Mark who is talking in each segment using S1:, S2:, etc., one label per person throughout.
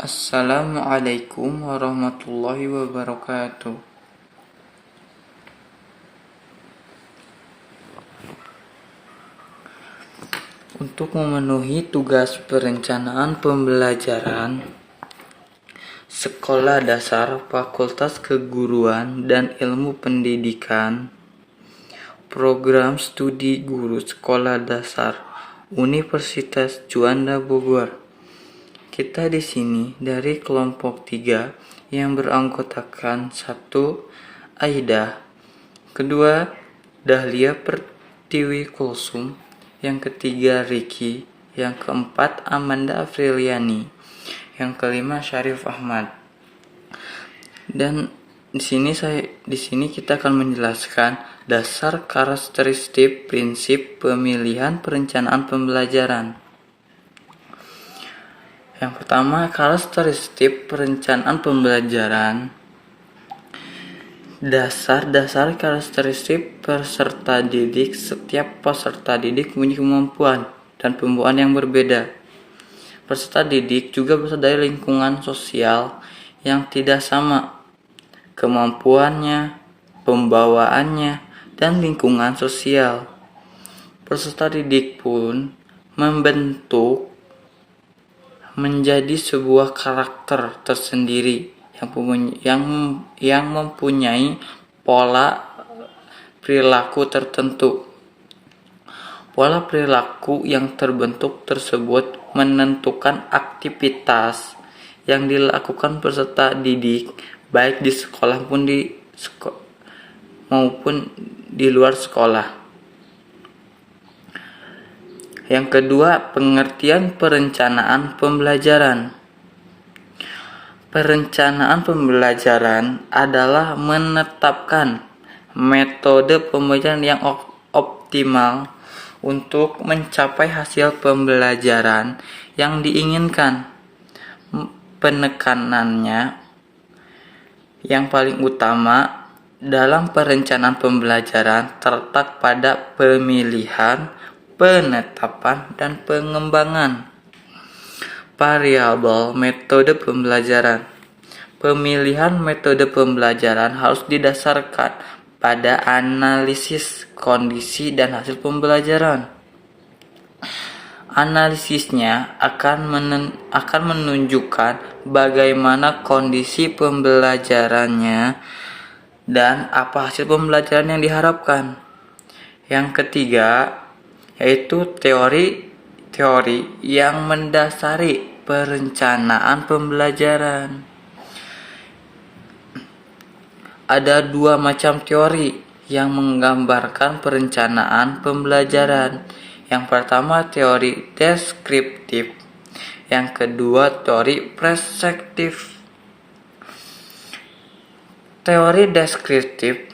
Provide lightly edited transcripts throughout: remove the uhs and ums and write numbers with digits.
S1: Assalamualaikum warahmatullahi wabarakatuh. Untuk memenuhi tugas perencanaan pembelajaran Sekolah Dasar Fakultas Keguruan dan Ilmu Pendidikan, Program Studi Guru Sekolah Dasar Universitas Juanda Bogor. Kita di sini dari kelompok 3 yang beranggotakan 1. Aida, kedua Dahlia Pertiwi Kulsum, yang ketiga Ricky, yang keempat Amanda Afriliani, yang kelima Syarif Ahmad. Dan di sini kita akan menjelaskan dasar karakteristik prinsip pemilihan perencanaan pembelajaran. Yang pertama, karakteristik perencanaan pembelajaran. Dasar karakteristik peserta didik. Setiap peserta didik mempunyai kemampuan dan pembawaan yang berbeda. Peserta didik juga berasal dari lingkungan sosial yang tidak sama. Kemampuannya, pembawaannya, dan lingkungan sosial. Peserta didik pun membentuk menjadi sebuah karakter tersendiri yang mempunyai pola perilaku tertentu. Pola perilaku yang terbentuk tersebut menentukan aktivitas yang dilakukan peserta didik baik di sekolah maupun di luar sekolah. Yang kedua, pengertian perencanaan pembelajaran. Perencanaan pembelajaran adalah menetapkan metode pembelajaran yang optimal untuk mencapai hasil pembelajaran yang diinginkan. Penekanannya yang paling utama dalam perencanaan pembelajaran terletak pada pemilihan, penetapan, dan pengembangan variabel metode pembelajaran. Pemilihan metode pembelajaran harus didasarkan pada analisis kondisi dan hasil pembelajaran. Analisisnya akan menunjukkan bagaimana kondisi pembelajarannya dan apa hasil pembelajaran yang diharapkan. Yang ketiga, yaitu teori yang mendasari perencanaan pembelajaran. Ada 2 macam teori yang menggambarkan perencanaan pembelajaran. Yang pertama, teori deskriptif. Yang kedua, teori preskriptif. Teori deskriptif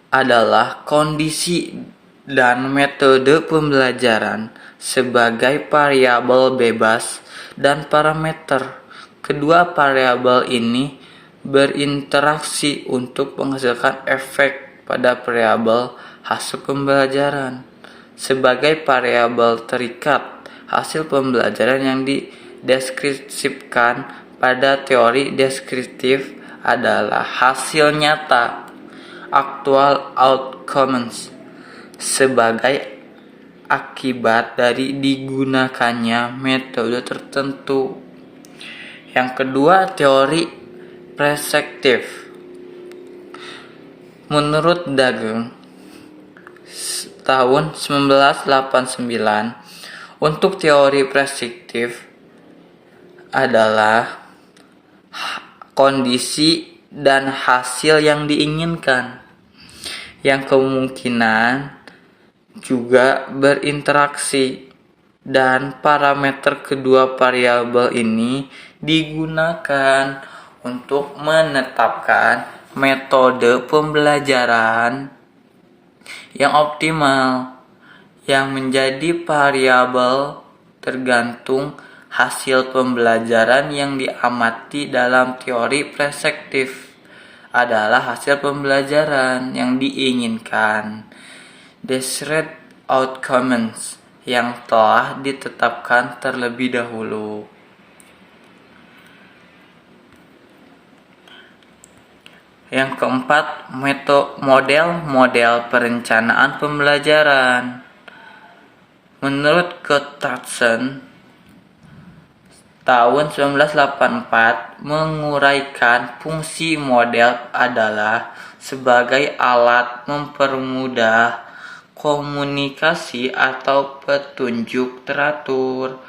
S1: adalah kondisi dan metode pembelajaran sebagai variabel bebas dan parameter. Kedua variabel ini berinteraksi untuk menghasilkan efek pada variabel hasil pembelajaran. Sebagai variabel terikat, hasil pembelajaran yang dideskripsikan pada teori deskriptif adalah hasil nyata, actual outcomes, sebagai akibat dari digunakannya metode tertentu. Yang kedua, teori preskriptif. Menurut Dageng tahun 1989, untuk teori preskriptif adalah kondisi dan hasil yang diinginkan, yang kemungkinan juga berinteraksi, dan parameter kedua variabel ini digunakan untuk menetapkan metode pembelajaran yang optimal, yang menjadi variabel tergantung hasil pembelajaran yang diamati. Dalam teori preskriptif adalah hasil pembelajaran yang diinginkan, desired outcomes, yang telah ditetapkan terlebih dahulu. Yang keempat, model-model perencanaan pembelajaran. Menurut Gotthardsson, tahun 1984 menguraikan fungsi model adalah sebagai alat mempermudah komunikasi atau petunjuk teratur,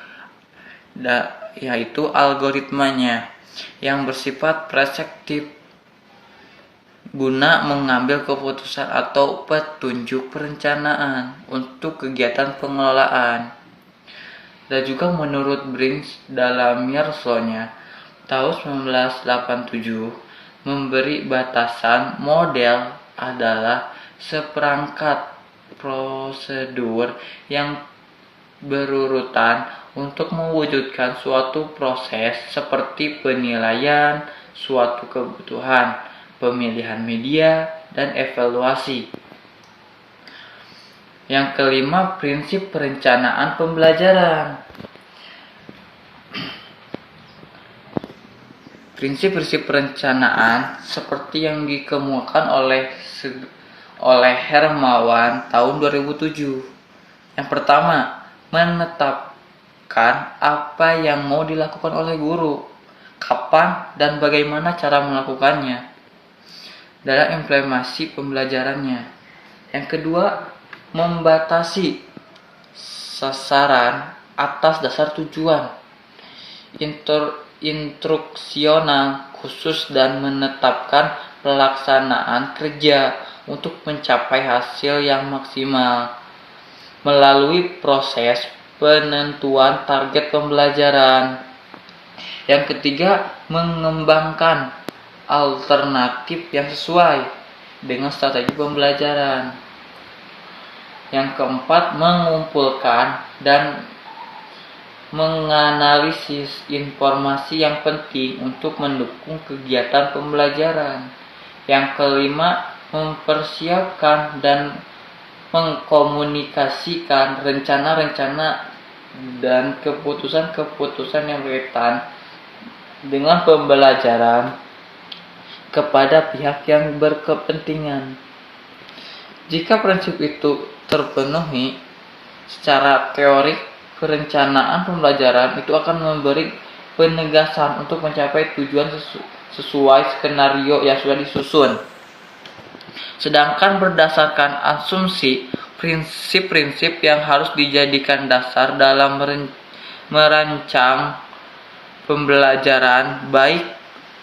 S1: yaitu algoritmanya yang bersifat preskriptif guna mengambil keputusan atau petunjuk perencanaan untuk kegiatan pengelolaan. Dan juga menurut Brinks dalam Yearslownya tahun 1987 memberi batasan model adalah seperangkat prosedur yang berurutan untuk mewujudkan suatu proses seperti penilaian suatu kebutuhan, pemilihan media, dan evaluasi. Yang kelima, prinsip perencanaan pembelajaran. Prinsip-prinsip perencanaan seperti yang dikemukakan oleh Hermawan tahun 2007. Yang pertama, menetapkan apa yang mau dilakukan oleh guru, kapan dan bagaimana cara melakukannya dalam implementasi pembelajarannya. Yang kedua, membatasi sasaran atas dasar tujuan instruksional khusus dan menetapkan pelaksanaan kerja untuk mencapai hasil yang maksimal melalui proses penentuan target pembelajaran. Yang ketiga, mengembangkan alternatif yang sesuai dengan strategi pembelajaran. Yang keempat, mengumpulkan dan menganalisis informasi yang penting untuk mendukung kegiatan pembelajaran. Yang kelima, mempersiapkan dan mengkomunikasikan rencana-rencana dan keputusan-keputusan yang berkaitan dengan pembelajaran kepada pihak yang berkepentingan. Jika prinsip itu terpenuhi secara teorik, perencanaan pembelajaran itu akan memberi penegasan untuk mencapai tujuan sesuai skenario yang sudah disusun. Sedangkan berdasarkan asumsi, prinsip-prinsip yang harus dijadikan dasar dalam merancang pembelajaran, baik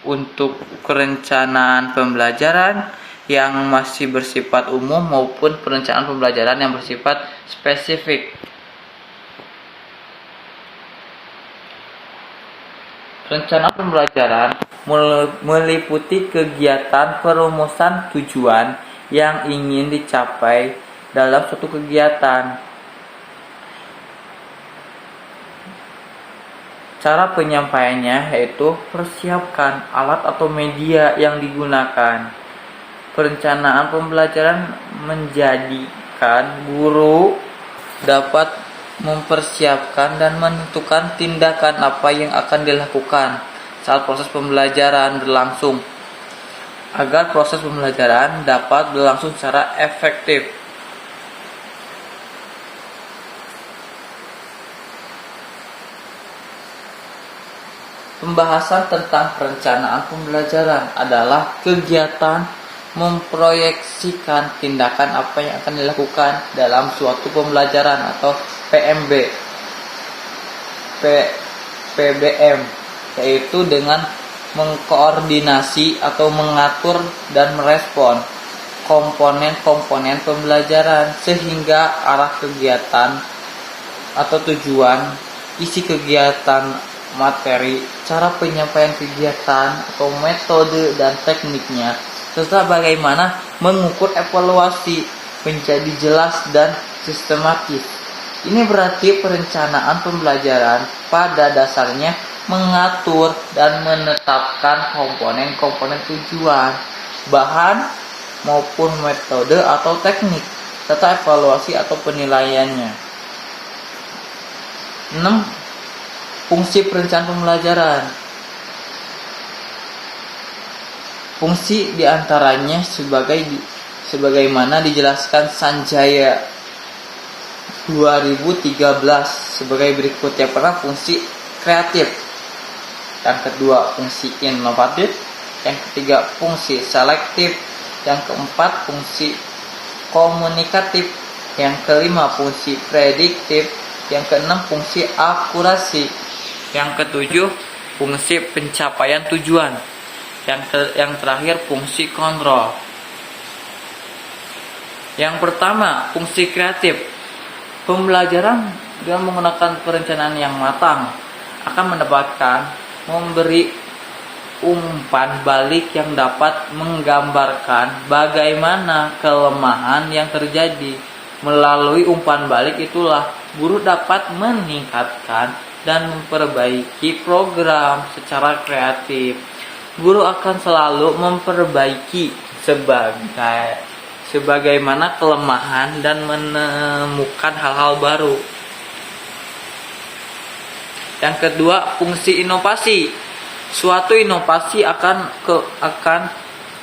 S1: untuk perencanaan pembelajaran yang masih bersifat umum maupun perencanaan pembelajaran yang bersifat spesifik. Rencana pembelajaran meliputi kegiatan perumusan tujuan yang ingin dicapai dalam suatu kegiatan. Cara penyampaiannya yaitu persiapkan alat atau media yang digunakan. Perencanaan pembelajaran menjadikan guru dapat mempersiapkan dan menentukan tindakan apa yang akan dilakukan saat proses pembelajaran berlangsung, agar proses pembelajaran dapat berlangsung secara efektif. Pembahasan tentang perencanaan pembelajaran adalah kegiatan memproyeksikan tindakan apa yang akan dilakukan dalam suatu pembelajaran atau PBM, yaitu dengan mengkoordinasi atau mengatur dan merespon komponen-komponen pembelajaran sehingga arah kegiatan atau tujuan, isi kegiatan, materi, cara penyampaian kegiatan atau metode dan tekniknya, serta bagaimana mengukur evaluasi menjadi jelas dan sistematis. Ini berarti perencanaan pembelajaran pada dasarnya mengatur dan menetapkan komponen-komponen tujuan, bahan maupun metode atau teknik, serta evaluasi atau penilaiannya. 6. Fungsi perencanaan pembelajaran. Fungsi diantaranya sebagaimana dijelaskan Sanjaya 2013 sebagai berikut. Yang pertama, fungsi kreatif. Yang kedua, fungsi inovatif. Yang ketiga, fungsi selektif. Yang keempat, fungsi komunikatif. Yang kelima, fungsi prediktif. Yang keenam, fungsi akurasi. Yang ketujuh, fungsi pencapaian tujuan. Yang terakhir, fungsi kontrol. Yang pertama, fungsi kreatif. Pembelajaran dengan menggunakan perencanaan yang matang akan memberi umpan balik yang dapat menggambarkan bagaimana kelemahan yang terjadi. Melalui umpan balik itulah guru dapat meningkatkan dan memperbaiki program secara kreatif. Guru akan selalu memperbaiki sebagaimana kelemahan dan menemukan hal-hal baru. Yang kedua, fungsi inovasi. Suatu inovasi akan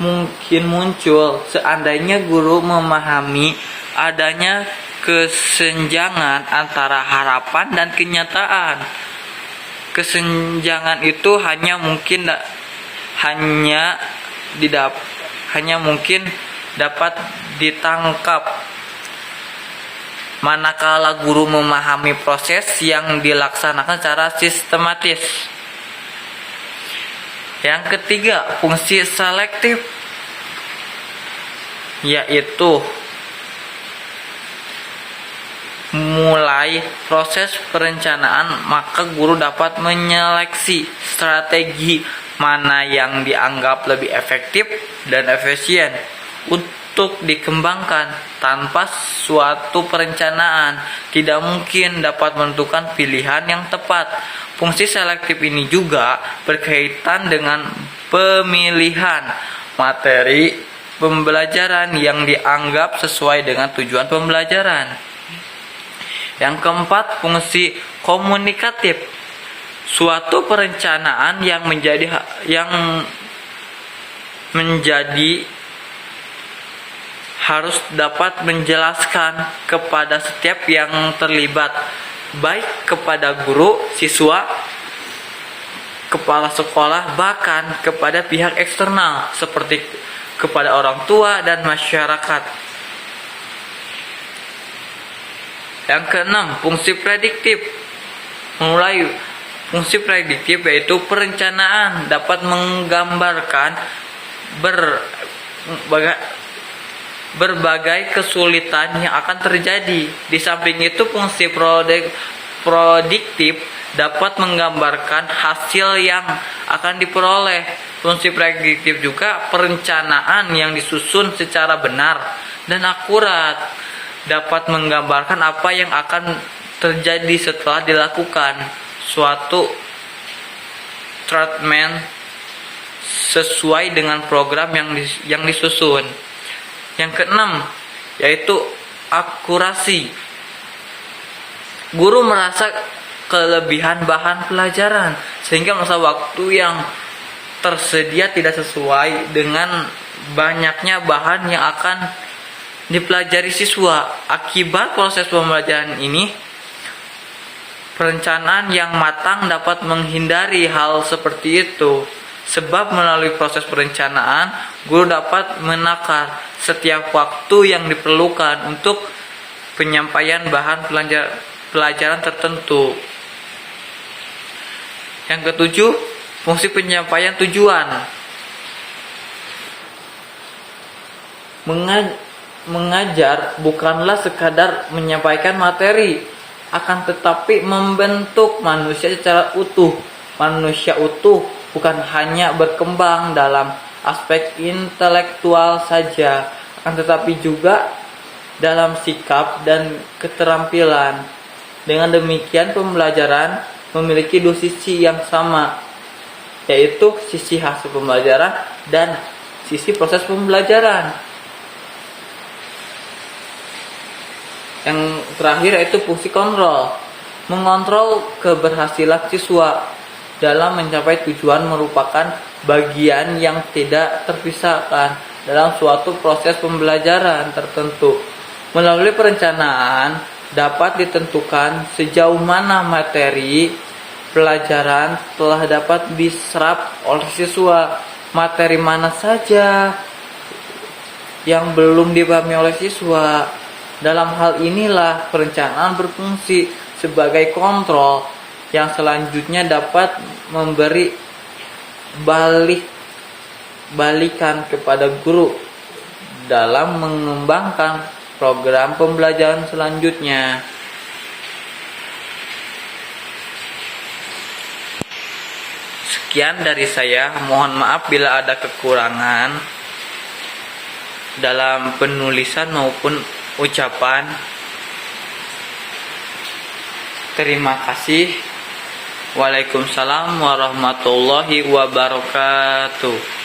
S1: mungkin muncul seandainya guru memahami adanya kesenjangan antara harapan dan kenyataan. Kesenjangan itu hanya mungkin dapat ditangkap manakala guru memahami proses yang dilaksanakan secara sistematis. Yang ketiga, fungsi selektif, yaitu mulai proses perencanaan maka guru dapat menyeleksi strategi mana yang dianggap lebih efektif dan efisien untuk dikembangkan. Tanpa suatu perencanaan tidak mungkin dapat menentukan pilihan yang tepat. Fungsi selektif ini juga berkaitan dengan pemilihan materi pembelajaran yang dianggap sesuai dengan tujuan pembelajaran. Yang keempat, fungsi komunikatif. Suatu perencanaan yang menjadi harus dapat menjelaskan kepada setiap yang terlibat, baik kepada guru, siswa, kepala sekolah, bahkan kepada pihak eksternal seperti kepada orang tua dan masyarakat. Yang keenam, fungsi prediktif. Fungsi prediktif yaitu perencanaan dapat menggambarkan berbagai kesulitan yang akan terjadi. Di samping itu, fungsi prediktif dapat menggambarkan hasil yang akan diperoleh. Fungsi prediktif juga perencanaan yang disusun secara benar dan akurat, dapat menggambarkan apa yang akan terjadi setelah dilakukan suatu treatment sesuai dengan program yang disusun. Yang keenam, yaitu akurasi. Guru merasa kelebihan bahan pelajaran sehingga masa waktu yang tersedia tidak sesuai dengan banyaknya bahan yang akan dipelajari siswa. Akibat proses pembelajaran ini, perencanaan yang matang dapat menghindari hal seperti itu. Sebab melalui proses perencanaan, guru dapat menakar setiap waktu yang diperlukan untuk penyampaian bahan pelajaran tertentu. Yang ketujuh, fungsi penyampaian tujuan. Mengajar bukanlah sekadar menyampaikan materi, akan tetapi membentuk manusia secara utuh. Manusia utuh bukan hanya berkembang dalam aspek intelektual saja, akan tetapi juga dalam sikap dan keterampilan. Dengan demikian, pembelajaran memiliki dua sisi yang sama, yaitu sisi hasil pembelajaran dan sisi proses pembelajaran. Yang terakhir yaitu fungsi kontrol. Mengontrol keberhasilan siswa dalam mencapai tujuan merupakan bagian yang tidak terpisahkan dalam suatu proses pembelajaran tertentu. Melalui perencanaan dapat ditentukan sejauh mana materi pelajaran telah dapat diserap oleh siswa, materi mana saja yang belum dipahami oleh siswa. Dalam hal inilah perencanaan berfungsi sebagai kontrol yang selanjutnya dapat memberi balikan kepada guru dalam mengembangkan program pembelajaran selanjutnya. Sekian dari saya, mohon maaf bila ada kekurangan dalam penulisan maupun ucapan. Terima kasih. Waalaikumsalam warahmatullahi wabarakatuh.